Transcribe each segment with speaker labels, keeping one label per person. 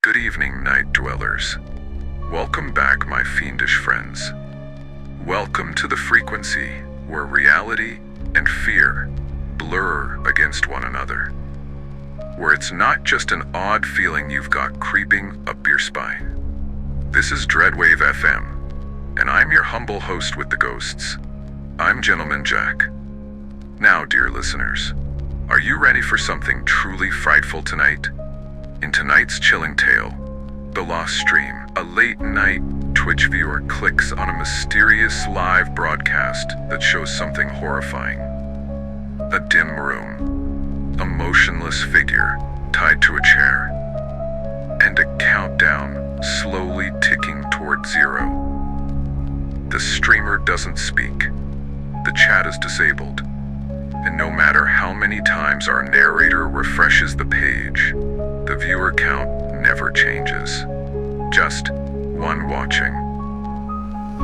Speaker 1: Good evening, night dwellers. Welcome back, my fiendish friends. Welcome to the frequency where reality and fear blur against one another. Where it's not just an odd feeling you've got creeping up your spine. This is Dreadwave FM, and I'm your humble host with the ghosts. I'm Gentleman Jack. Now, dear listeners, are you ready for something truly frightful tonight? In tonight's chilling tale, The Lost Stream, a late-night Twitch viewer clicks on a mysterious live broadcast that shows something horrifying. A dim room, a motionless figure tied to a chair, and a countdown slowly ticking toward zero. The streamer doesn't speak. The chat is disabled. And no matter how many times our narrator refreshes the page, the viewer count never changes. Just one watching.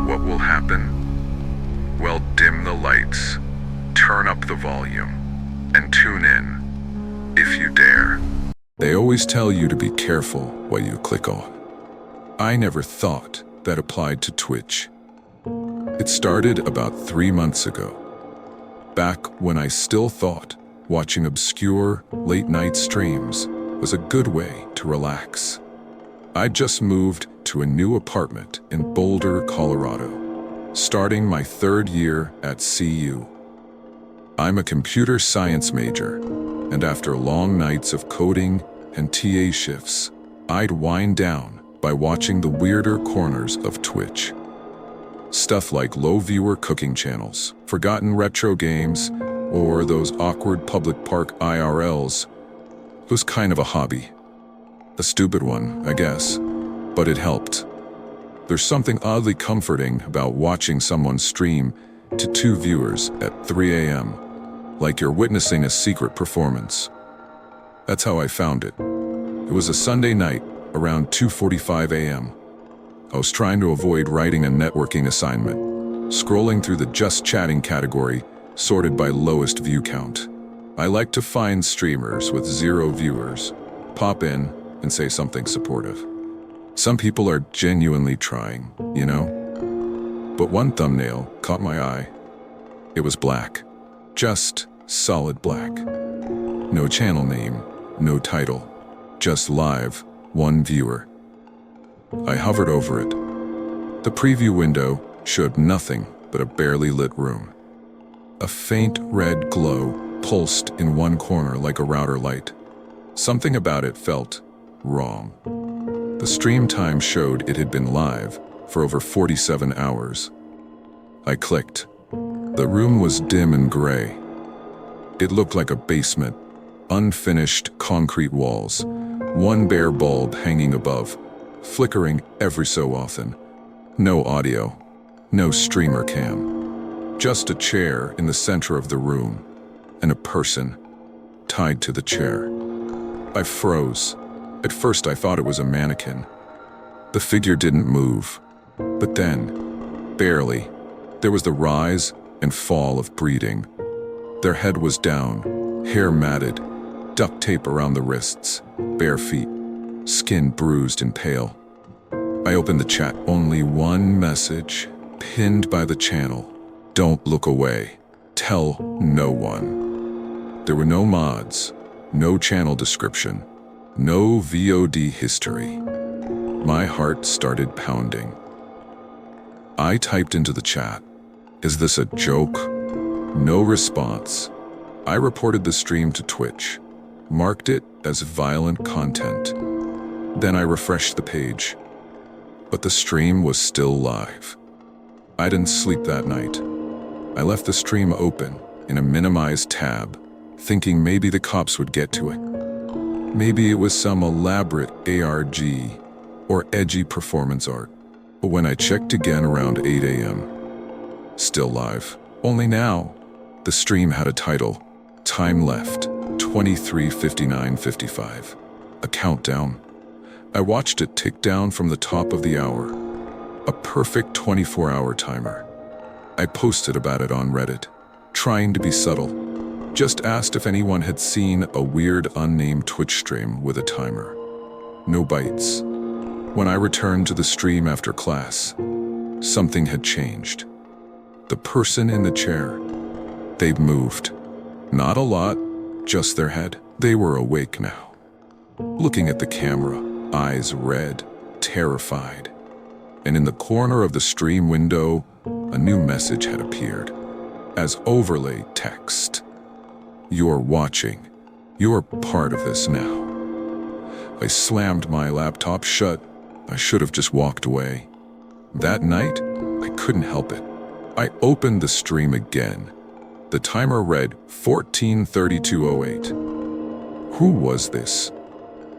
Speaker 1: What will happen? Well, dim the lights, turn up the volume, and tune in, if you dare. They always tell you to be careful what you click on. I never thought that applied to Twitch. It started about 3 months ago. Back when I still thought watching obscure late-night streams was a good way to relax. I just moved to a new apartment in Boulder, Colorado, starting my 3rd year at CU. I'm a computer science major, and after long nights of coding and TA shifts, I'd wind down by watching the weirder corners of Twitch. Stuff like low viewer cooking channels, forgotten retro games, or those awkward public park IRLs. It was kind of a hobby. A stupid one, I guess, but it helped. There's something oddly comforting about watching someone stream to 2 viewers at 3 a.m., like you're witnessing a secret performance. That's how I found it. It was a Sunday night, around 2:45 a.m. I was trying to avoid writing a networking assignment, scrolling through the just chatting category, sorted by lowest view count. I like to find streamers with 0 viewers, pop in, and say something supportive. Some people are genuinely trying, you know? But one thumbnail caught my eye. It was black. Just solid black. No channel name, no title. Just live, 1 viewer. I hovered over it. The preview window showed nothing but a barely lit room. A faint red glow pulsed in one corner like a router light. Something about it felt wrong. The stream time showed it had been live for over 47 hours. I clicked. The room was dim and gray. It looked like a basement, unfinished concrete walls, one bare bulb hanging above, flickering every so often. No audio, no streamer cam. Just a chair in the center of the room, and a person tied to the chair. I froze. At first I thought it was a mannequin. The figure didn't move. But then, barely, there was the rise and fall of breathing. Their head was down, hair matted, duct tape around the wrists, bare feet, skin bruised and pale. I opened the chat. Only one message, pinned by the channel. Don't look away. Tell no one. There were no mods, no channel description, no VOD history. My heart started pounding. I typed into the chat, "Is this a joke?" No response. I reported the stream to Twitch, marked it as violent content. Then I refreshed the page. But the stream was still live. I didn't sleep that night. I left the stream open in a minimized tab, thinking maybe the cops would get to it. Maybe it was some elaborate ARG or edgy performance art. But when I checked again around 8 a.m., still live. Only now, the stream had a title, Time Left, 23:59:55. A countdown. I watched it tick down from the top of the hour. A perfect 24-hour timer. I posted about it on Reddit, trying to be subtle. Just asked if anyone had seen a weird unnamed Twitch stream with a timer. no bites. When I returned to the stream after class, something had changed. The person in the chair, they'd moved. Not a lot, just their head. They were awake now, looking at the camera, eyes red, terrified. And in the corner of the stream window, a new message had appeared, as overlay text. "You're watching. You're part of this now." I slammed my laptop shut. I should have just walked away. That night, I couldn't help it. I opened the stream again. The timer read 14:32:08. Who was this?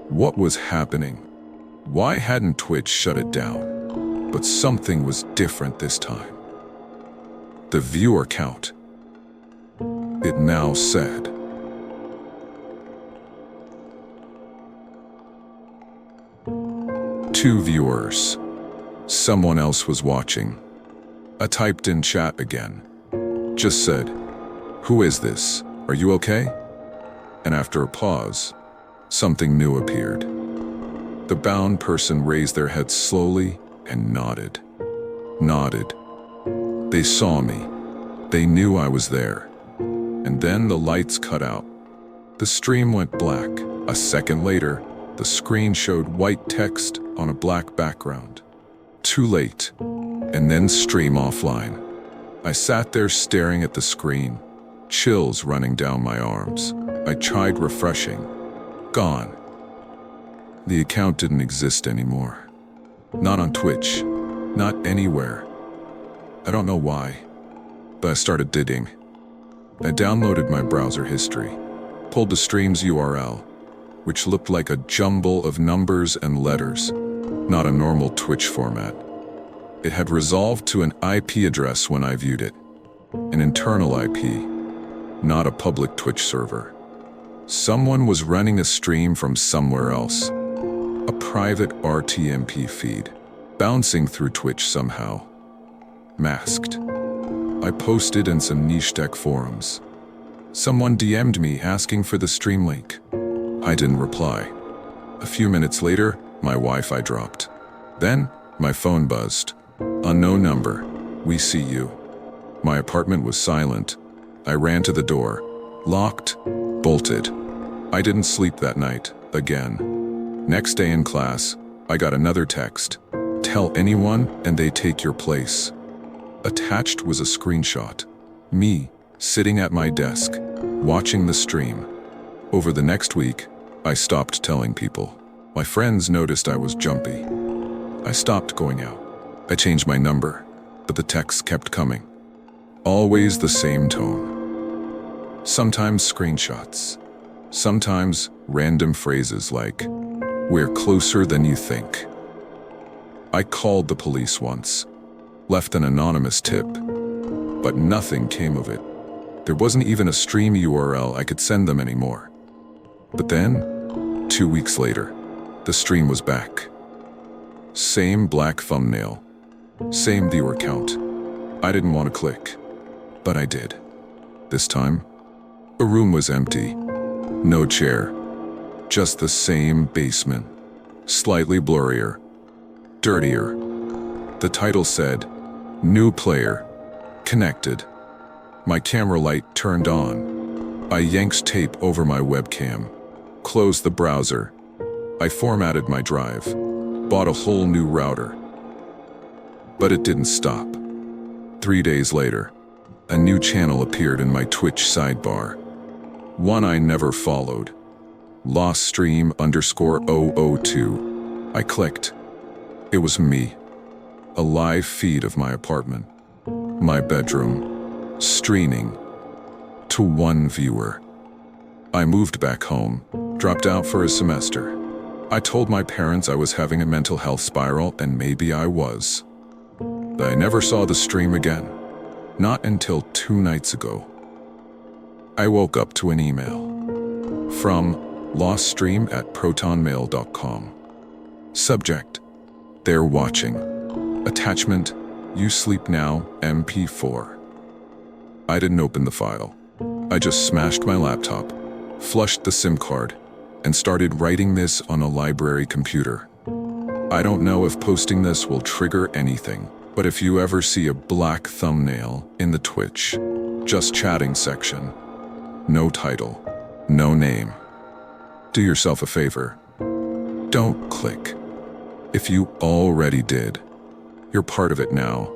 Speaker 1: What was happening? Why hadn't Twitch shut it down? But something was different this time. The viewer count. It now said, "2 viewers." Someone else was watching. I typed in chat again. Just said, "Who is this? Are you okay?" And after a pause, something new appeared. The bound person raised their head slowly and nodded. Nodded. They saw me. They knew I was there. And then the lights cut out. The stream went black. A second later, the screen showed white text on a black background. Too late. And then stream offline. I sat there staring at the screen, chills running down my arms. I tried refreshing. Gone. The account didn't exist anymore. Not on Twitch. Not anywhere. I don't know why, but I started digging. I downloaded my browser history, pulled the stream's URL, which looked like a jumble of numbers and letters, not a normal Twitch format. It had resolved to an IP address when I viewed it, an internal IP, not a public Twitch server. Someone was running a stream from somewhere else, a private RTMP feed, bouncing through Twitch somehow, masked. I posted in some niche tech forums. Someone DM'd me asking for the stream link. I didn't reply. A few minutes later, my Wi-Fi dropped. Then, my phone buzzed. "Unknown number. We see you." My apartment was silent. I ran to the door. Locked. Bolted. I didn't sleep that night, again. Next day in class, I got another text. "Tell anyone and they take your place." Attached was a screenshot. Me, sitting at my desk, watching the stream. Over the next week, I stopped telling people. My friends noticed I was jumpy. I stopped going out. I changed my number, but the texts kept coming. Always the same tone. Sometimes screenshots. Sometimes random phrases like, "We're closer than you think." I called the police once, left an anonymous tip, but nothing came of it. There wasn't even a stream URL I could send them anymore. But then, 2 weeks later, the stream was back. Same black thumbnail, same viewer count. I didn't want to click, but I did. This time, the room was empty. No chair, just the same basement, slightly blurrier, dirtier. The title said, "New player, connected." My camera light turned on. I yanked tape over my webcam, closed the browser. I formatted my drive, bought a whole new router. But it didn't stop. 3 days later, a new channel appeared in my Twitch sidebar. One I never followed. Lost stream _002. I clicked. It was me. A live feed of my apartment. My bedroom. Streaming. To 1 viewer. I moved back home, dropped out for a semester. I told my parents I was having a mental health spiral, and maybe I was. I never saw the stream again. Not until 2 nights ago. I woke up to an email from loststream@protonmail.com. Subject: They're watching. Attachment: You sleep now, MP4. I didn't open the file. I just smashed my laptop, flushed the SIM card, and started writing this on a library computer. I don't know if posting this will trigger anything, but if you ever see a black thumbnail in the Twitch, just chatting section, no title, no name, do yourself a favor. Don't click. If you already did, you're part of it now.